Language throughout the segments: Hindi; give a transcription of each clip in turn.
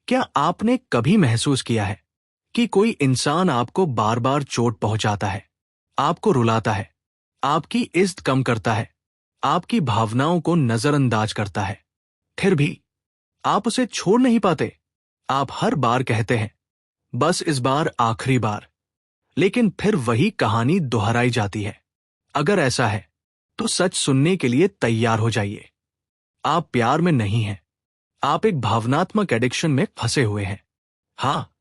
क्या आपने कभी महसूस किया है कि कोई इंसान आपको बार बार चोट पहुंचाता है, आपको रुलाता है, आपकी इज्जत कम करता है, आपकी भावनाओं को नजरअंदाज करता है, फिर भी आप उसे छोड़ नहीं पाते? आप हर बार कहते हैं, बस इस बार आखिरी बार, लेकिन फिर वही कहानी दोहराई जाती है। अगर ऐसा है तो सच सुनने के लिए तैयार हो जाइए। आप प्यार में नहीं हैं, आप एक भावनात्मक एडिक्शन में फंसे हुए हैं। हाँ,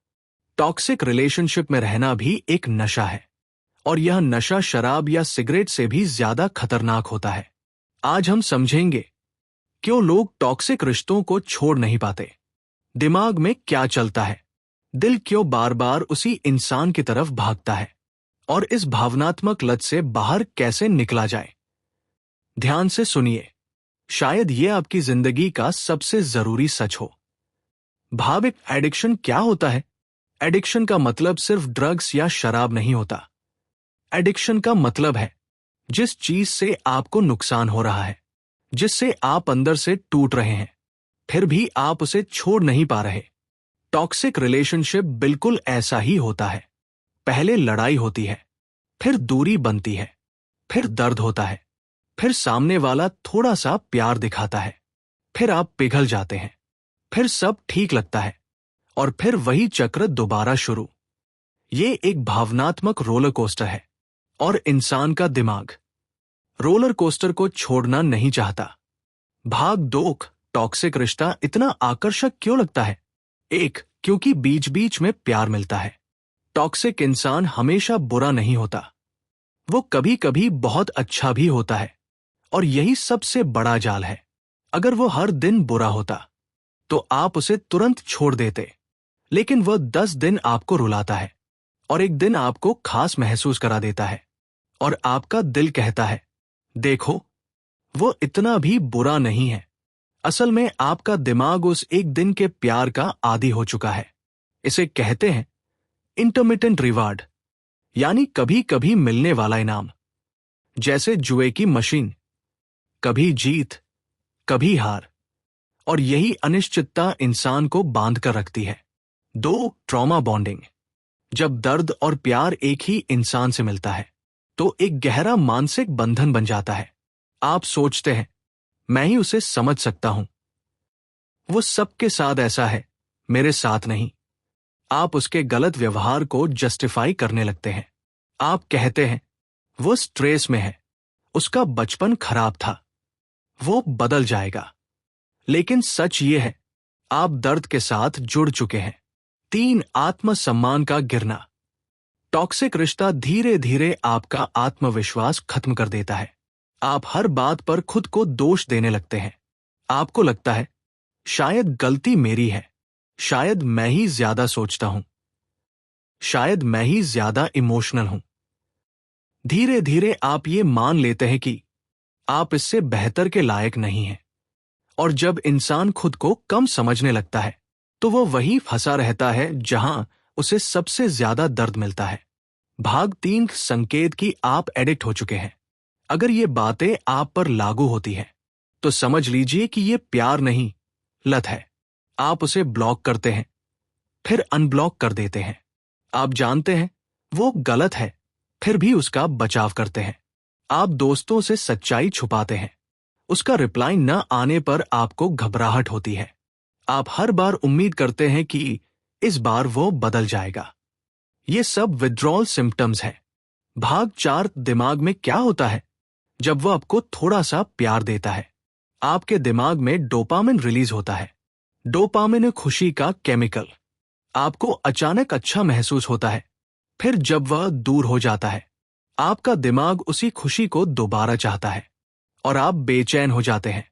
टॉक्सिक रिलेशनशिप में रहना भी एक नशा है, और यह नशा शराब या सिगरेट से भी ज्यादा खतरनाक होता है। आज हम समझेंगे क्यों लोग टॉक्सिक रिश्तों को छोड़ नहीं पाते, दिमाग में क्या चलता है, दिल क्यों बार बार उसी इंसान की तरफ भागता है, और इस भावनात्मक लत से बाहर कैसे निकला जाए। ध्यान से सुनिए, शायद ये आपकी जिंदगी का सबसे जरूरी सच हो। भाविक एडिक्शन क्या होता है? एडिक्शन का मतलब सिर्फ ड्रग्स या शराब नहीं होता। एडिक्शन का मतलब है जिस चीज से आपको नुकसान हो रहा है, जिससे आप अंदर से टूट रहे हैं, फिर भी आप उसे छोड़ नहीं पा रहे। टॉक्सिक रिलेशनशिप बिल्कुल ऐसा ही होता है। पहले लड़ाई होती है, फिर दूरी बनती है, फिर दर्द होता है, फिर सामने वाला थोड़ा सा प्यार दिखाता है, फिर आप पिघल जाते हैं, फिर सब ठीक लगता है, और फिर वही चक्र दोबारा शुरू। ये एक भावनात्मक रोलर कोस्टर है, और इंसान का दिमाग रोलर कोस्टर को छोड़ना नहीं चाहता। भाग दो, टॉक्सिक रिश्ता इतना आकर्षक क्यों लगता है? एक, क्योंकि बीच बीच में प्यार मिलता है। टॉक्सिक इंसान हमेशा बुरा नहीं होता, वो कभी कभी बहुत अच्छा भी होता है, और यही सबसे बड़ा जाल है। अगर वो हर दिन बुरा होता तो आप उसे तुरंत छोड़ देते, लेकिन वह 10 दिन आपको रुलाता है, और एक दिन आपको खास महसूस करा देता है, और आपका दिल कहता है, देखो वो इतना भी बुरा नहीं है। असल में आपका दिमाग उस एक दिन के प्यार का आदी हो चुका है। इसे कहते हैं इंटरमिटेंट रिवार्ड, यानी कभी कभी मिलने वाला इनाम। जैसे जुए की मशीन, कभी जीत, कभी हार, और यही अनिश्चितता इंसान को बांध कर रखती है। दो, ट्रॉमा बॉन्डिंग। जब दर्द और प्यार एक ही इंसान से मिलता है तो एक गहरा मानसिक बंधन बन जाता है। आप सोचते हैं, मैं ही उसे समझ सकता हूं, वो सबके साथ ऐसा है, मेरे साथ नहीं। आप उसके गलत व्यवहार को जस्टिफाई करने लगते हैं। आप कहते हैं, वो स्ट्रेस में है, उसका बचपन खराब था, वो बदल जाएगा। लेकिन सच ये है, आप दर्द के साथ जुड़ चुके हैं। 3, आत्मसम्मान का गिरना। टॉक्सिक रिश्ता धीरे धीरे आपका आत्मविश्वास खत्म कर देता है। आप हर बात पर खुद को दोष देने लगते हैं। आपको लगता है, शायद गलती मेरी है, शायद मैं ही ज्यादा सोचता हूं, शायद मैं ही ज्यादा इमोशनल हूं। धीरे धीरे आप ये मान लेते हैं कि आप इससे बेहतर के लायक नहीं हैं। और जब इंसान खुद को कम समझने लगता है तो वो वहीं फंसा रहता है जहां उसे सबसे ज्यादा दर्द मिलता है। भाग 3, संकेत कि आप एडिक्ट हो चुके हैं। अगर ये बातें आप पर लागू होती हैं तो समझ लीजिए कि ये प्यार नहीं, लत है। आप उसे ब्लॉक करते हैं, फिर अनब्लॉक कर देते हैं। आप जानते हैं वो गलत है, फिर भी उसका बचाव करते हैं। आप दोस्तों से सच्चाई छुपाते हैं, उसका रिप्लाई न आने पर आपको घबराहट होती है। आप हर बार उम्मीद करते हैं कि इस बार वो बदल जाएगा। ये सब विथड्रॉल सिम्टम्स है। भाग 4, दिमाग में क्या होता है जब वो आपको थोड़ा सा प्यार देता है? आपके दिमाग में डोपामिन रिलीज होता है। डोपामिन खुशी का केमिकल। आपको अचानक अच्छा महसूस होता है, फिर जब वह दूर हो जाता है आपका दिमाग उसी खुशी को दोबारा चाहता है, और आप बेचैन हो जाते हैं।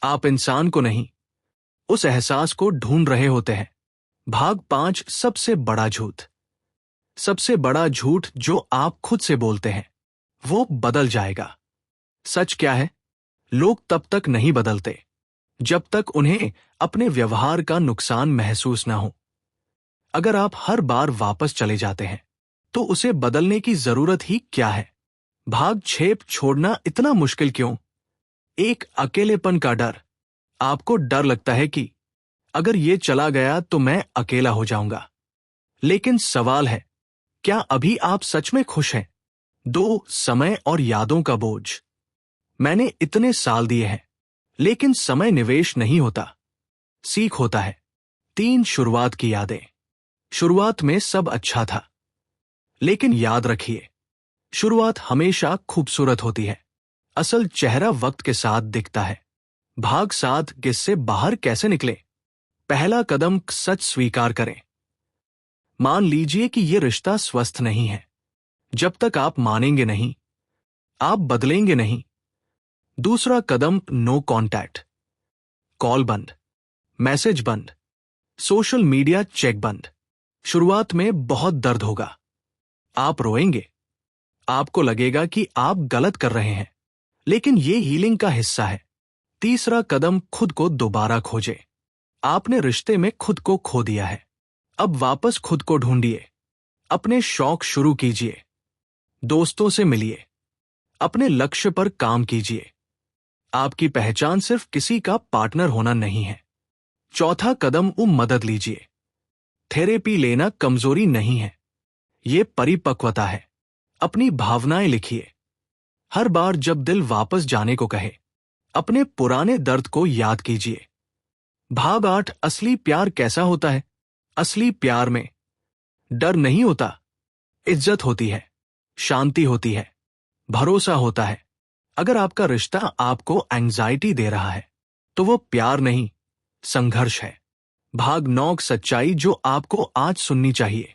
आप इंसान को नहीं, उस एहसास को ढूंढ रहे होते हैं। भाग 5, सबसे बड़ा झूठ। सबसे बड़ा झूठ जो आप खुद से बोलते हैं, वो बदल जाएगा। सच क्या है? लोग तब तक नहीं बदलते जब तक उन्हें अपने व्यवहार का नुकसान महसूस ना हो। अगर आप हर बार वापस चले जाते हैं तो उसे बदलने की जरूरत ही क्या है? भाग 6, छोड़ना इतना मुश्किल क्यों? एक, अकेलेपन का डर। आपको डर लगता है कि अगर ये चला गया तो मैं अकेला हो जाऊंगा। लेकिन सवाल है, क्या अभी आप सच में खुश हैं? 2, समय और यादों का बोझ। मैंने इतने साल दिए हैं, लेकिन समय निवेश नहीं होता, सीख होता है। 3, शुरुआत की यादें। शुरुआत में सब अच्छा था, लेकिन याद रखिए, शुरुआत हमेशा खूबसूरत होती है। असल चेहरा वक्त के साथ दिखता है। भाग 7, किससे बाहर कैसे निकले। पहला कदम, सच स्वीकार करें। मान लीजिए कि यह रिश्ता स्वस्थ नहीं है। जब तक आप मानेंगे नहीं, आप बदलेंगे नहीं। दूसरा कदम, नो कांटेक्ट। कॉल बंद, मैसेज बंद, सोशल मीडिया चेक बंद। शुरुआत में बहुत दर्द होगा, आप रोएंगे, आपको लगेगा कि आप गलत कर रहे हैं, लेकिन ये हीलिंग का हिस्सा है। तीसरा कदम, खुद को दोबारा खोजें। आपने रिश्ते में खुद को खो दिया है, अब वापस खुद को ढूंढिए। अपने शौक शुरू कीजिए, दोस्तों से मिलिए, अपने लक्ष्य पर काम कीजिए। आपकी पहचान सिर्फ किसी का पार्टनर होना नहीं है। चौथा कदम, मदद लीजिए। थेरेपी लेना कमजोरी नहीं है, ये परिपक्वता है। अपनी भावनाएं लिखिए। हर बार जब दिल वापस जाने को कहे, अपने पुराने दर्द को याद कीजिए। भाग 8, असली प्यार कैसा होता है। असली प्यार में डर नहीं होता, इज्जत होती है, शांति होती है, भरोसा होता है। अगर आपका रिश्ता आपको एंजाइटी दे रहा है, तो वो प्यार नहीं, संघर्ष है। भाग 9, सच्चाई जो आपको आज सुननी चाहिए।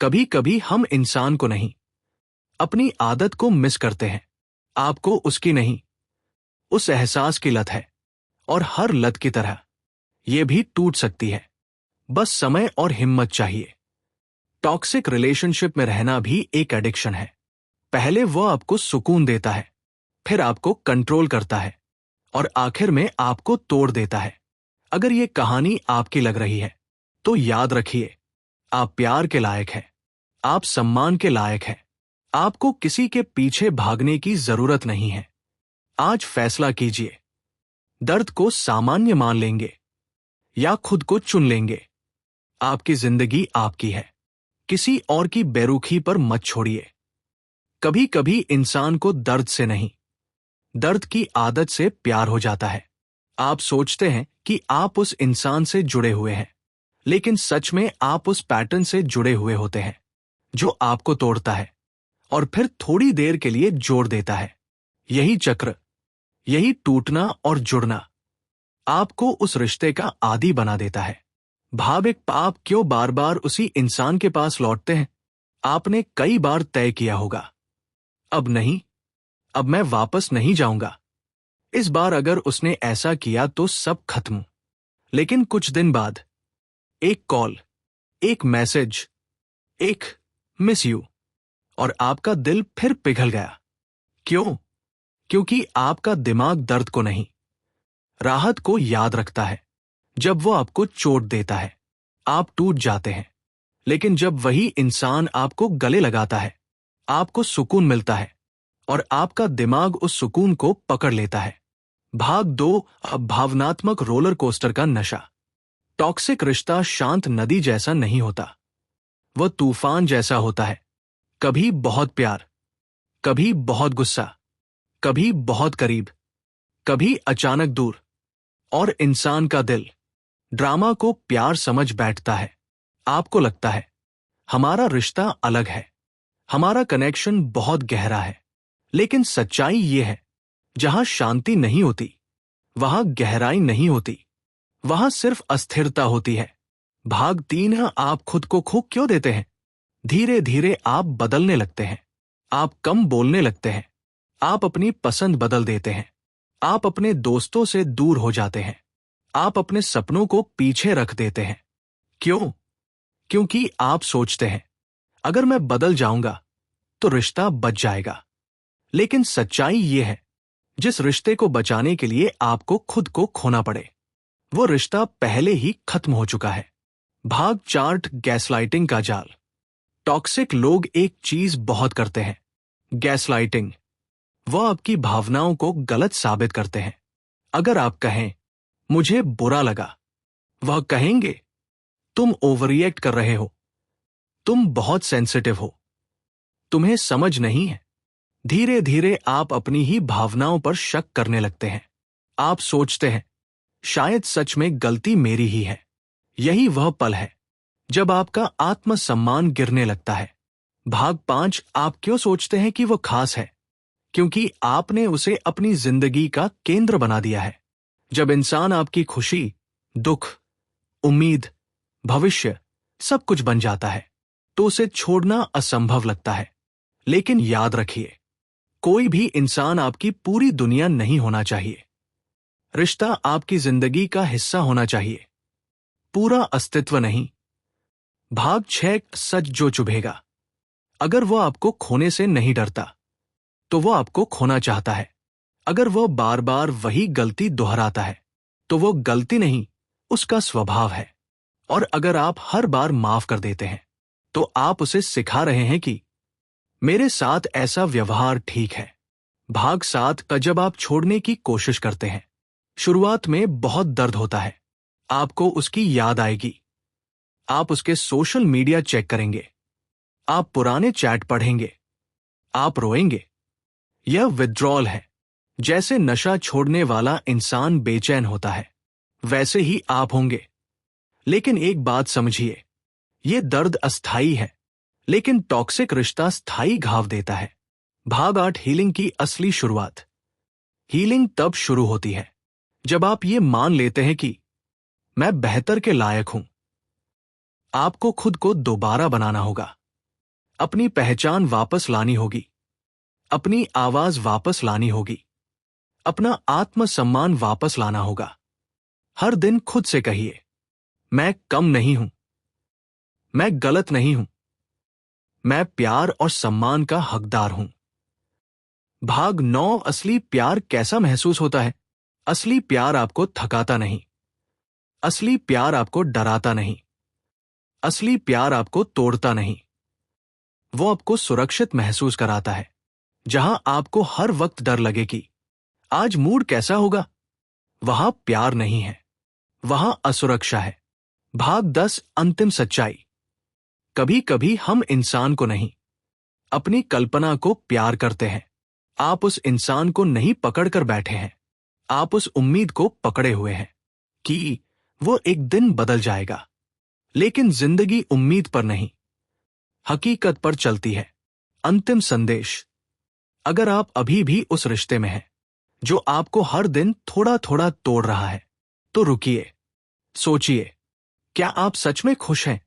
कभी कभी हम इंसान को नहीं, अपनी आदत को मिस करते हैं। आपको उसकी नहीं, उस एहसास की लत है, और हर लत की तरह यह भी टूट सकती है। बस समय और हिम्मत चाहिए। टॉक्सिक रिलेशनशिप में रहना भी एक एडिक्शन है। पहले वो आपको सुकून देता है, फिर आपको कंट्रोल करता है, और आखिर में आपको तोड़ देता है। अगर ये कहानी आपकी लग रही है, तो याद रखिए, आप प्यार के लायक हैं, आप सम्मान के लायक हैं। आपको किसी के पीछे भागने की जरूरत नहीं है। आज फैसला कीजिए, दर्द को सामान्य मान लेंगे या खुद को चुन लेंगे। आपकी जिंदगी आपकी है, किसी और की बेरुखी पर मत छोड़िए। कभी कभी इंसान को दर्द से नहीं, दर्द की आदत से प्यार हो जाता है। आप सोचते हैं कि आप उस इंसान से जुड़े हुए हैं, लेकिन सच में आप उस पैटर्न से जुड़े हुए होते हैं, जो आपको तोड़ता है और फिर थोड़ी देर के लिए जोड़ देता है। यही चक्र, यही टूटना और जुड़ना आपको उस रिश्ते का आदी बना देता है। भाविक, आप क्यों बार बार उसी इंसान के पास लौटते हैं? आपने कई बार तय किया होगा, अब नहीं, अब मैं वापस नहीं जाऊंगा। इस बार अगर उसने ऐसा किया तो सब खत्म। लेकिन कुछ दिन बाद एक कॉल, एक मैसेज, एक मिस यू, और आपका दिल फिर पिघल गया। क्यों? क्योंकि आपका दिमाग दर्द को नहीं, राहत को याद रखता है। जब वो आपको चोट देता है, आप टूट जाते हैं, लेकिन जब वही इंसान आपको गले लगाता है, आपको सुकून मिलता है, और आपका दिमाग उस सुकून को पकड़ लेता है। भाग 2, भावनात्मक रोलर कोस्टर का नशा। टॉक्सिक रिश्ता शांत नदी जैसा नहीं होता, वह तूफान जैसा होता है। कभी बहुत प्यार, कभी बहुत गुस्सा, कभी बहुत करीब, कभी अचानक दूर। और इंसान का दिल ड्रामा को प्यार समझ बैठता है। आपको लगता है हमारा रिश्ता अलग है, हमारा कनेक्शन बहुत गहरा है। लेकिन सच्चाई ये है, जहां शांति नहीं होती, वहां गहराई नहीं होती, वहां सिर्फ अस्थिरता होती है। भाग 3, आप खुद को खो क्यों देते हैं? धीरे धीरे आप बदलने लगते हैं। आप कम बोलने लगते हैं, आप अपनी पसंद बदल देते हैं, आप अपने दोस्तों से दूर हो जाते हैं, आप अपने सपनों को पीछे रख देते हैं। क्यों? क्योंकि आप सोचते हैं, अगर मैं बदल जाऊंगा तो रिश्ता बच जाएगा। लेकिन सच्चाई ये है, जिस रिश्ते को बचाने के लिए आपको खुद को खोना पड़े, वो रिश्ता पहले ही खत्म हो चुका है। भाग 4, गैसलाइटिंग का जाल। टॉक्सिक लोग एक चीज बहुत करते हैं, गैसलाइटिंग। वो आपकी भावनाओं को गलत साबित करते हैं। अगर आप कहें, मुझे बुरा लगा, वह कहेंगे, तुम ओवररिएक्ट कर रहे हो, तुम बहुत सेंसिटिव हो, तुम्हें समझ नहीं है। धीरे धीरे आप अपनी ही भावनाओं पर शक करने लगते हैं। आप सोचते हैं, शायद सच में गलती मेरी ही है। यही वह पल है जब आपका आत्मसम्मान गिरने लगता है। भाग 5। आप क्यों सोचते हैं कि वो खास है? क्योंकि आपने उसे अपनी जिंदगी का केंद्र बना दिया है। जब इंसान आपकी खुशी, दुख, उम्मीद, भविष्य सब कुछ बन जाता है तो उसे छोड़ना असंभव लगता है। लेकिन याद रखिए, कोई भी इंसान आपकी पूरी दुनिया नहीं होना चाहिए। रिश्ता आपकी जिंदगी का हिस्सा होना चाहिए, पूरा अस्तित्व नहीं। भाग 6। सच जो चुभेगा। अगर वो आपको खोने से नहीं डरता तो वो आपको खोना चाहता है। अगर वो बार बार वही गलती दोहराता है तो वो गलती नहीं, उसका स्वभाव है। और अगर आप हर बार माफ कर देते हैं तो आप उसे सिखा रहे हैं कि मेरे साथ ऐसा व्यवहार ठीक है। भाग 7 का जब आप छोड़ने की कोशिश करते हैं, शुरुआत में बहुत दर्द होता है। आपको उसकी याद आएगी, आप उसके सोशल मीडिया चेक करेंगे, आप पुराने चैट पढ़ेंगे, आप रोएंगे। यह विथड्रॉल है। जैसे नशा छोड़ने वाला इंसान बेचैन होता है, वैसे ही आप होंगे। लेकिन एक बात समझिए, यह दर्द अस्थाई है, लेकिन टॉक्सिक रिश्ता स्थायी घाव देता है। भाग 8। हीलिंग की असली शुरुआत। हीलिंग तब शुरू होती है जब आप ये मान लेते हैं कि मैं बेहतर के लायक हूं। आपको खुद को दोबारा बनाना होगा, अपनी पहचान वापस लानी होगी, अपनी आवाज वापस लानी होगी, अपना आत्मसम्मान वापस लाना होगा। हर दिन खुद से कहिए, मैं कम नहीं हूं, मैं गलत नहीं हूं, मैं प्यार और सम्मान का हकदार हूं। भाग 9। असली प्यार कैसा महसूस होता है? असली प्यार आपको थकाता नहीं, असली प्यार आपको डराता नहीं, असली प्यार आपको तोड़ता नहीं। वो आपको सुरक्षित महसूस कराता है। जहां आपको हर वक्त डर लगे कि आज मूड कैसा होगा, वहां प्यार नहीं है, वहां असुरक्षा है। भाग 10। अंतिम सच्चाई। कभी कभी हम इंसान को नहीं, अपनी कल्पना को प्यार करते हैं। आप उस इंसान को नहीं पकड़कर बैठे हैं, आप उस उम्मीद को पकड़े हुए हैं कि वो एक दिन बदल जाएगा। लेकिन जिंदगी उम्मीद पर नहीं, हकीकत पर चलती है। अंतिम संदेश। अगर आप अभी भी उस रिश्ते में हैं जो आपको हर दिन थोड़ा थोड़ा तोड़ रहा है, तो रुकिए, सोचिए, क्या आप सच में खुश हैं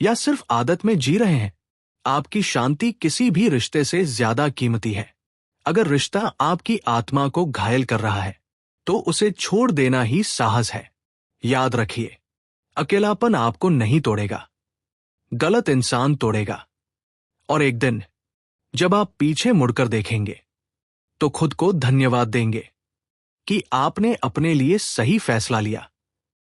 या सिर्फ आदत में जी रहे हैं? आपकी शांति किसी भी रिश्ते से ज्यादा कीमती है। अगर रिश्ता आपकी आत्मा को घायल कर रहा है तो उसे छोड़ देना ही साहस है। याद रखिए, अकेलापन आपको नहीं तोड़ेगा, गलत इंसान तोड़ेगा। और एक दिन जब आप पीछे मुड़कर देखेंगे तो खुद को धन्यवाद देंगे कि आपने अपने लिए सही फैसला लिया।